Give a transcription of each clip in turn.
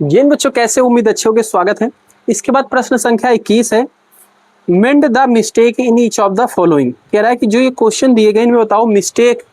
जिन बच्चों कैसे उम्मीद अच्छे होंगे, स्वागत है। इसके बाद प्रश्न संख्या 21 है, मेंड the mistake in each of the following. कह रहा है कि जो ये क्वेश्चन दिए गए इनमें बताओ मिस्टेक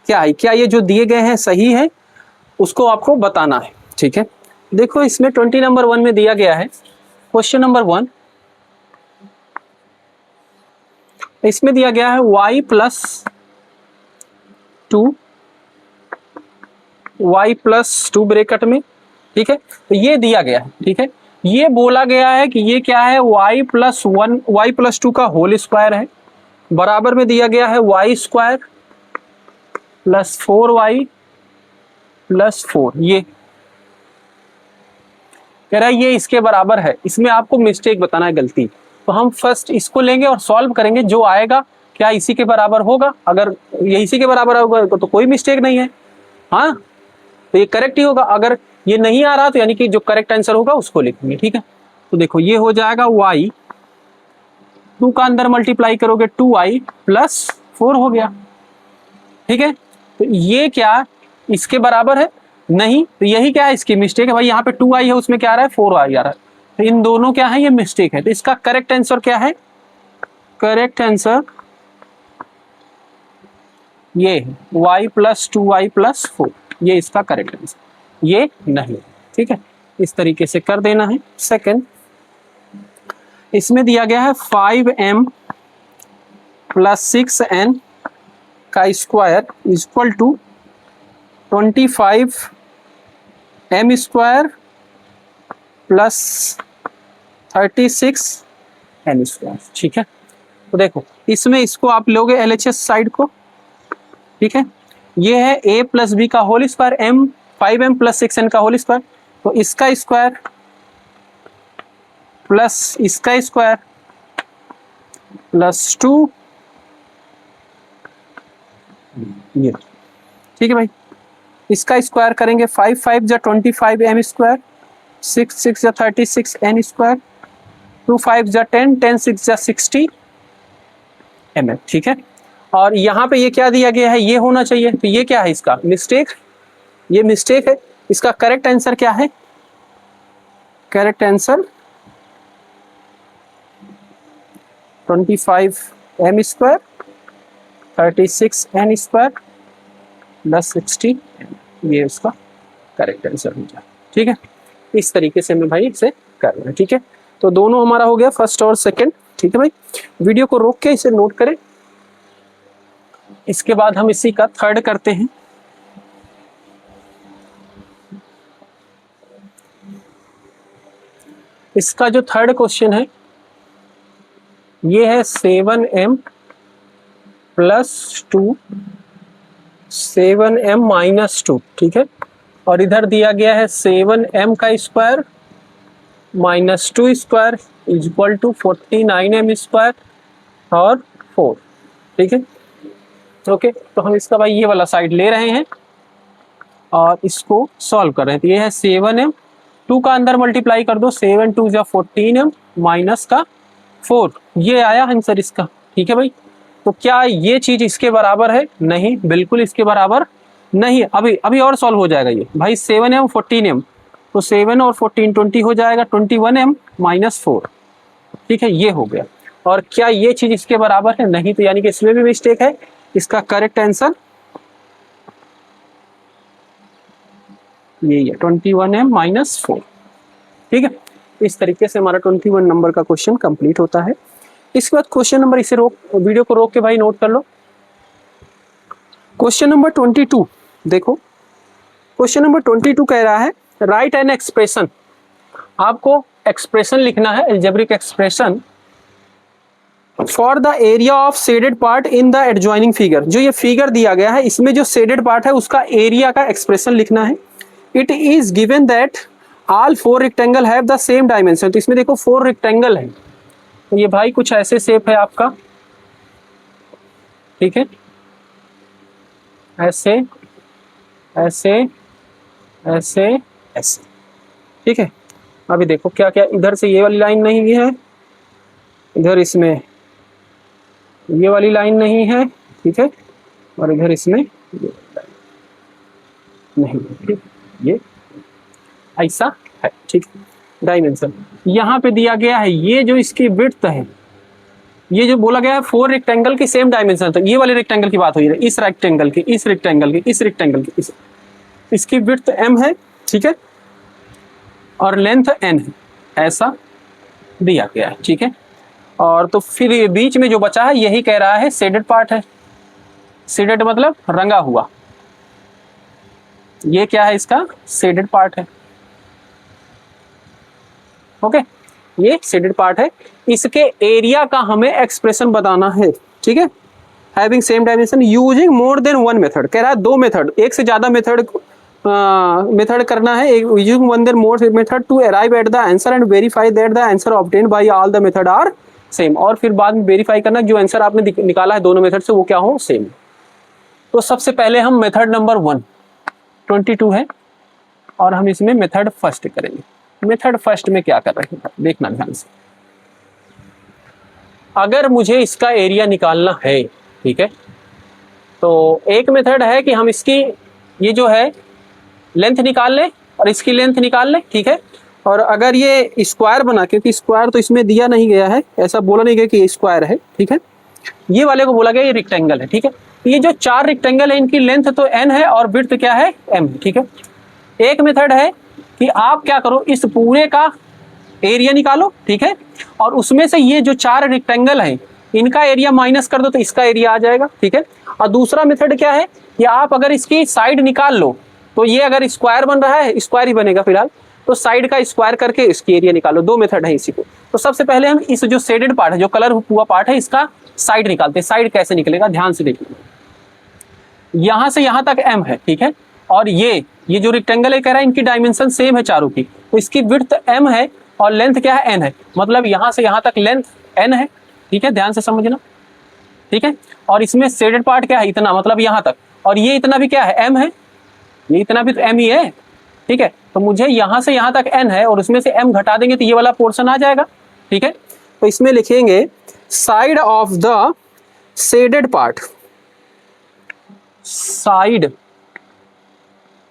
क्या है, क्या ये जो दिए गए हैं सही है, उसको आपको बताना है। ठीक है, देखो इसमें 20 नंबर 1 में दिया गया है क्वेश्चन नंबर 1। इसमें दिया गया है y प्लस 2 ब्रैकेट में। ठीक है, तो ये दिया गया है। ठीक है, ये बोला गया है कि ये क्या है, y प्लस 1 y प्लस 2 का होल स्क्वायर है। बराबर में दिया गया है y square plus 4y plus 4। ये कह रहा है ये इसके बराबर है। इसमें आपको मिस्टेक बताना है, गलती। तो हम फर्स्ट इसको लेंगे और सॉल्व करेंगे, जो आएगा क्या इसी के बराबर होगा। अगर ये इसी के बराबर होगा तो कोई मिस्टेक नहीं है, हाँ, तो ये करेक्ट ही होगा। अगर ये नहीं आ रहा तो यानी कि जो करेक्ट आंसर होगा उसको लिखेंगे। ठीक है, तो देखो ये हो जाएगा y 2 का अंदर मल्टीप्लाई करोगे 2y प्लस 4 हो गया। ठीक है, तो ये क्या इसके बराबर है? नहीं, तो यही क्या है इसकी मिस्टेक है भाई। यहाँ पे 2y है, उसमें क्या आ रहा है 4y आ रहा है, तो इन दोनों क्या है, ये मिस्टेक है। तो इसका करेक्ट आंसर क्या है? करेक्ट आंसर ये है y प्लस 2y प्लस 4, ये इसका करेक्ट आंसर, ये नहीं। ठीक है, इस तरीके से कर देना है। सेकंड, इसमें दिया गया है 5m प्लस 6n का square equal to 25m square plus 36n square. ठीक है, तो देखो इसमें इसको आप लोगे LHS साइड को। ठीक है, ये है a प्लस बी का whole square, m 5m plus 6n का होल स्क्वायर, तो इसका स्क्वायर प्लस इसका स्क्वायर प्लस 2 ये। ठीक है भाई, इसका स्क्वायर करेंगे 5 5 जा 25m स्क्वायर, 6 6 जा 36n स्क्वायर, 2 5 जा 10 10 6 जा 60 mm। ठीक है, और यहाँ पे ये क्या दिया गया है, ये होना चाहिए, तो ये क्या है इसका मिस्टेक, ये मिस्टेक है। इसका करेक्ट आंसर क्या है? Correct answer 25m square 36n square plus 60, ये उसका करेक्ट आंसर हो जाए। ठीक है, इस तरीके से मैं भाई इसे कर रहा हूँ। ठीक है, तो दोनों हमारा हो गया फर्स्ट और सेकंड। ठीक है भाई, वीडियो को रोक के इसे नोट करें। इसके बाद हम इसी का थर्ड करते हैं। इसका जो थर्ड क्वेश्चन है ये है 7m प्लस 2 7m माइनस 2। ठीक है, और इधर दिया गया है 7m का square minus 2 square equal to 49m square और 4। ठीक है, ओके, तो हम इसका भाई ये वाला साइड ले रहे हैं और इसको सॉल्व कर रहे हैं। तो ये है 7m, 2 का अंदर मल्टीप्लाई कर दो, 7 2 जा 14m माइनस का 4, ये आया आंसर इसका। ठीक है भाई, तो क्या ये चीज इसके बराबर है? नहीं, बिल्कुल इसके बराबर नहीं। अभी और सॉल्व हो जाएगा ये भाई। 7m 14m, तो 7 और 14 20 हो जाएगा, 21m माइनस 4। ठीक है, ये हो गया। और क्या ये चीज इसके बराबर है? नहीं, तो यानी कि इसमें भी मिस्टेक है। इसका करेक्ट आंसर यही है 21m माइनस 4। ठीक है, इस तरीके से हमारा 21 नंबर का क्वेश्चन कंप्लीट होता है। इसके बाद क्वेश्चन नंबर, इसे वीडियो को रोक के भाई नोट कर लो। क्वेश्चन नंबर 22 देखो, क्वेश्चन नंबर 22 कह रहा है राइट एन एक्सप्रेशन। आपको एक्सप्रेशन लिखना है, algebraic expression for the area of shaded part in the adjoining figure. जो ये फिगर दिया गया है इसमें जो शेडेड पार्ट है उसका एरिया का एक्सप्रेशन लिखना है। It is given that all 4 rectangle have the same dimension. तो इसमें देखो 4 रेक्टेंगल है, तो ये भाई कुछ ऐसे शेप है आपका। ठीक है, ऐसे ऐसे ऐसे ऐसे। ठीक है, अभी देखो क्या क्या, इधर से ये वाली लाइन नहीं है, इधर इसमें ये वाली लाइन नहीं है। ठीक है, और इधर इसमें ये नहीं है। ठीक, ये ऐसा है, ठीक है, डायमेंशन। यहाँ पे दिया गया है ये जो इसकी विड्थ है, ये जो बोला गया है 4 रेक्टेंगल की सेम डायमेंशन, तो ये वाले रेक्टेंगल की बात हो रही है, इस रेक्टेंगल की, इस रेक्टेंगल की, इस रेक्टेंगल की, इसकी विड्थ m है, ठीक है, और लेंथ n है, ऐसा दिया गया है, ठीक है। और तो फिर ये बीच में जो बचा है यही कह रहा है शेडेड पार्ट है। शेडेड मतलब रंगा हुआ, ये क्या है, इसका शेडेड पार्ट है। ओके, ये शेडेड पार्ट है। इसके एरिया का हमें एक्सप्रेशन बताना है, ठीक है, having same dimension using more than one method. कह रहा है दो मेथड, एक से ज्यादा मेथड करना है, using one than more method to arrive at the answer and verify that the answer obtained by all the method are same. और फिर बाद में वेरीफाई करना जो आंसर आपने निकाला है दोनों मेथड से वो क्या हो, सेम। तो सबसे पहले हम मेथड नंबर 1 22 है और हम इसमें मेथड फर्स्ट करेंगे। मेथड फर्स्ट में क्या कर रहे हैं देखना ध्यान से। अगर मुझे इसका एरिया निकालना है, ठीक है, तो एक मेथड है कि हम इसकी ये जो है लेंथ निकाल लें और इसकी लेंथ निकाल लें, ठीक है। और अगर ये स्क्वायर बना, क्योंकि स्क्वायर तो इसमें दिया नहीं गया है, ऐसा बोला नहीं गया कि ये स्क्वायर है, ठीक है, ये वाले को बोला गया ये रेक्टेंगल है, ठीक है। ये जो 4 रेक्टेंगल है इनकी लेंथ तो n है और विड्थ क्या है m, ठीक है। एक मेथड है कि आप क्या करो, इस पूरे का एरिया निकालो, ठीक है, और उसमें से ये जो 4 रेक्टेंगल हैं इनका एरिया माइनस कर दो तो इसका एरिया आ जाएगा, ठीक है। और दूसरा मेथड क्या है कि आप अगर इसकी साइड निकाल लो तो ये अगर स्क्वायर बन रहा है, स्क्वायर ही बनेगा फिलहाल, तो साइड का स्क्वायर करके इसकी एरिया निकालो। दो मेथड है इसी को। तो सबसे पहले हम इस जो शेडेड पार्ट है, जो कलर हुआ पार्ट है, इसका साइड निकालते हैं। साइड कैसे निकलेगा ध्यान से देखिए, यहां से यहां तक m है, ठीक है, और ये जो रेक्टेंगल है कह रहा है इनकी डायमेंशन सेम है चारों की, तो इसकी विड्थ m है और लेंथ क्या है n है, मतलब यहां से यहां तक लेंथ n है, ठीक है, ध्यान से समझना, ठीक है। और इसमें शेडेड पार्ट क्या है, इतना, मतलब यहां तक, और ये इतना भी क्या है, m है, ये इतना भी तो m ही है, ठीक है। तो मुझे यहां से यहां तक n है और उसमें से m घटा देंगे तो ये वाला पोर्शन आ जाएगा, ठीक है। तो इसमें लिखेंगे side of the shaded part, side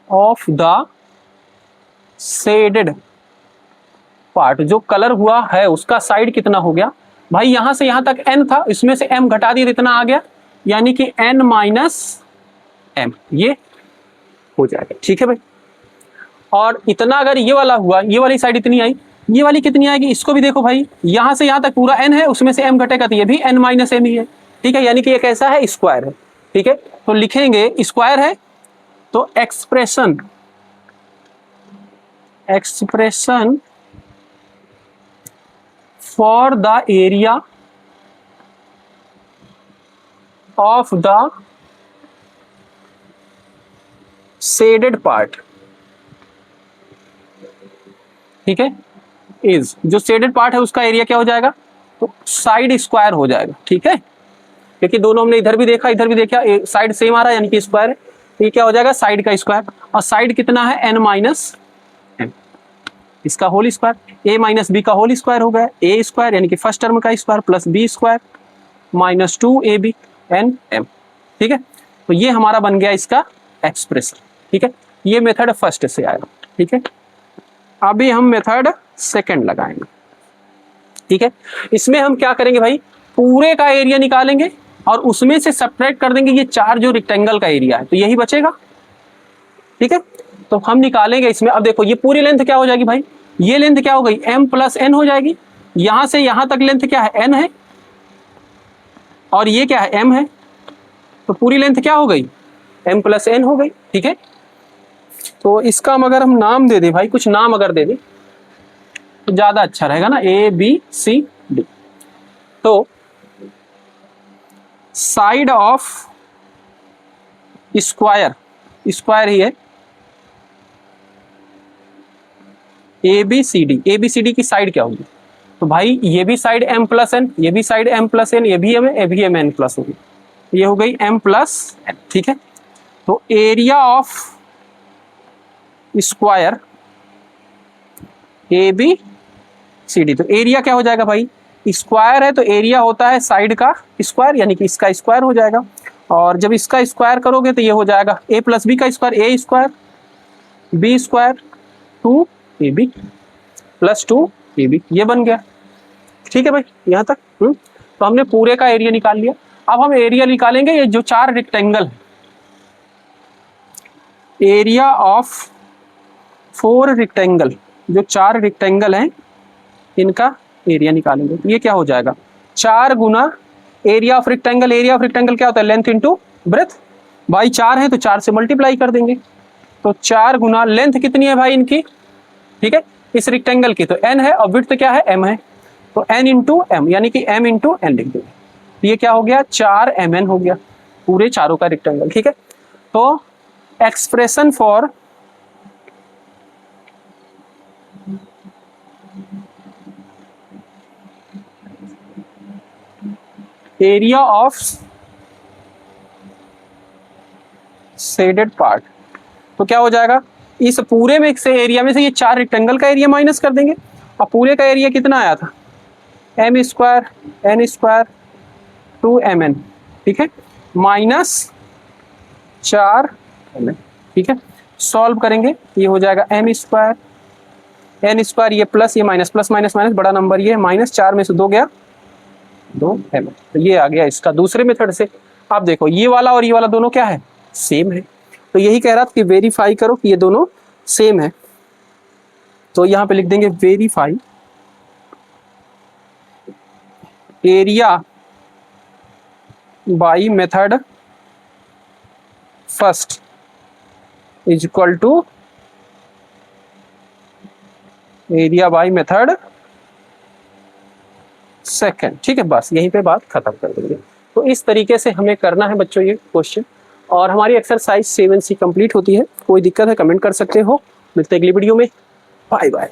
of the shaded part, जो कलर हुआ है उसका साइड कितना हो गया भाई, यहां से यहां तक n था, इसमें से m घटा दिया तो इतना आ गया, यानी कि n माइनस m, ये हो जाएगा, ठीक है भाई। और इतना अगर ये वाला हुआ, ये वाली साइड इतनी आई, ये वाली कितनी आएगी, इसको भी देखो भाई, यहां से यहां तक पूरा n है, उसमें से m घटेगा तो ये भी n माइनस m ही है, ठीक है, यानी कि ये कैसा है, स्क्वायर है, ठीक है। तो लिखेंगे स्क्वायर है तो expression for the area of the shaded part, ठीक है, इज, जो शेडेड पार्ट है उसका एरिया क्या हो जाएगा, तो साइड स्क्वायर हो जाएगा, ठीक है, क्योंकि दोनों हमने इधर भी देखा इधर भी देखा, साइड सेम आ रहा है यानी कि स्क्वायर है, ये क्या हो जाएगा साइड का स्क्वायर, और साइड कितना है n माइनस m, इसका whole square, a minus B का होल स्क्वायर हो गया, a स्क्वायर यानी कि फर्स्ट टर्म का square plus b square minus 2ab n m, ठीक है। तो ये हमारा बन गया इसका एक्सप्रेशन, ठीक है, ये मेथड फर्स्ट से आया, ठीक है। अभी हम मेथड सेकंड लगाएंगे, ठीक है। इसमें हम क्या करेंगे भाई, पूरे का एरिया निकालेंगे और उसमें से सब्ट्रैक्ट कर देंगे ये 4 जो रेक्टेंगल का एरिया है, तो यही बचेगा, ठीक है। तो हम निकालेंगे इसमें, अब देखो ये पूरी लेंथ क्या हो जाएगी भाई, ये लेंथ क्या हो गई m प्लस n हो जाएगी, यहां से यहां तक लेंथ क्या है n है और ये क्या है m है, तो पूरी लेंथ क्या हो गई m प्लस n हो गई, ठीक है। तो इसका अगर हम नाम दे दें भाई, कुछ नाम अगर दे दें तो ज्यादा अच्छा रहेगा ना, a b c d। तो साइड ऑफ स्क्वायर, स्क्वायर ही है, ए बी सी डी की साइड क्या होगी, तो भाई ये भी साइड m प्लस एन, ये भी साइड m प्लस एन, ये भी m है, ये भी m n प्लस होगी, ये हो गई m प्लस n, ठीक है। तो area of square A B C D, तो एरिया क्या हो जाएगा भाई, स्क्वायर है तो एरिया होता है साइड का स्क्वायर, यानी कि इसका स्क्वायर हो जाएगा, और जब इसका स्क्वायर करोगे तो ये हो जाएगा a प्लस बी का square, a square B square 2 A B plus 2 A B, ये बन गया। ठीक है भाई यहाँ तक। तो हमने पूरे का एरिया निकाल लिया। अब हम एरिया निकालेंगे ये जो 4 रेक्टेंगल है, एरिया ऑफ 4 रेक्टेंगल, जो 4 रेक्टेंगल हैं इनका एरिया निकालेंगे। तो ये क्या हो जाएगा, 4 गुना area of rectangle. Area of rectangle क्या होता है, लेंथ इंटू ब्रेथ। भाई 4 है तो 4 से मल्टीप्लाई कर देंगे। तो 4 गुना लेंथ कितनी है भाई इनकी, ठीक है, इस रेक्टेंगल की तो n है और विड्थ क्या है, m है। तो n इंटू एम, यानी कि m इंटू एन लिख देंगे। तो ये क्या हो गया, 4mn हो गया पूरे चारों का रेक्टेंगल। ठीक है, तो expression for area of shaded part, तो क्या हो जाएगा, इस पूरे में से एरिया में से ये 4 रेक्टेंगल का एरिया माइनस कर देंगे। और पूरे का एरिया कितना आया था, m square n square 2mn, ठीक है, माइनस 4mn। ठीक है, सॉल्व करेंगे, ये हो जाएगा m स्क्वायर n स्क्वायर, ये प्लस ये माइनस, प्लस माइनस माइनस बड़ा नंबर ये माइनस, 4 में से 2 गया 2mn। तो ये आ गया इसका दूसरे मेथड से। आप देखो ये वाला और ये वाला दोनों क्या है, सेम है। तो यही कह रहा था कि वेरीफाई करो कि ये दोनों सेम है। तो यहां पे लिख देंगे verify area by method first is equal to area by method second. ठीक है, बस यहीं पे बात खत्म कर देंगे। तो इस तरीके से हमें करना है बच्चों ये क्वेश्चन, और हमारी एक्सरसाइज 7C कंप्लीट होती है। कोई दिक्कत है कमेंट कर सकते हो। मिलते हैं अगली वीडियो में, बाय बाय।